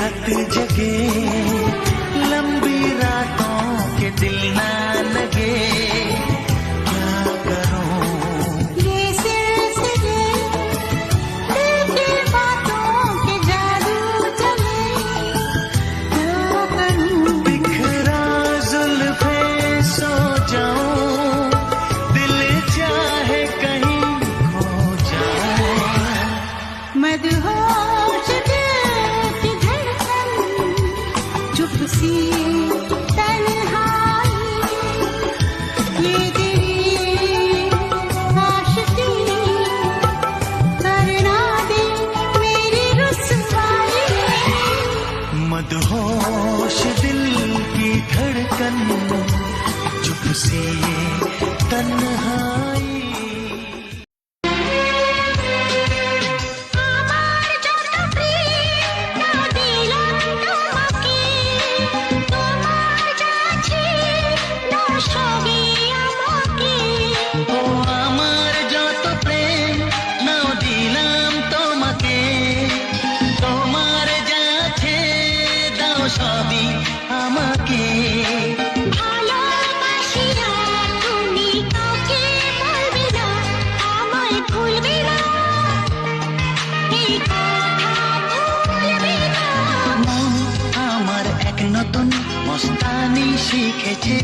रात जगे, लंबी रातों के दिल ना लगे, क्या करूं? ये सिलसिले दिल की बातों के जादू चले, क्या करूं? बिखरा जुल्फे सो जाऊं, दिल चाहे कहीं खो जाऊं। मदहोश दिल की धड़कन, चुप सी तन्हाई, ये तेरी आशिकी करना दे मेरी रुसवाई। मदहोश दिल की धड़कन, चुप सी तन्हाई। আমার যত প্রেম না দিলাম তোমাকে, তোমার কাছে না সবই আমাকে। ও আমার যত প্রেম নাও দিলাম তোমাকে, তোমার যাচ্ছে দাও সবই আমাকে। ভালোবাসি না তুমি কাউকে বলবে না, আমায় ভুলবে না, এই কথা ভুলবে না। মন আমার এক নতুন মস্তানি শিখেছে,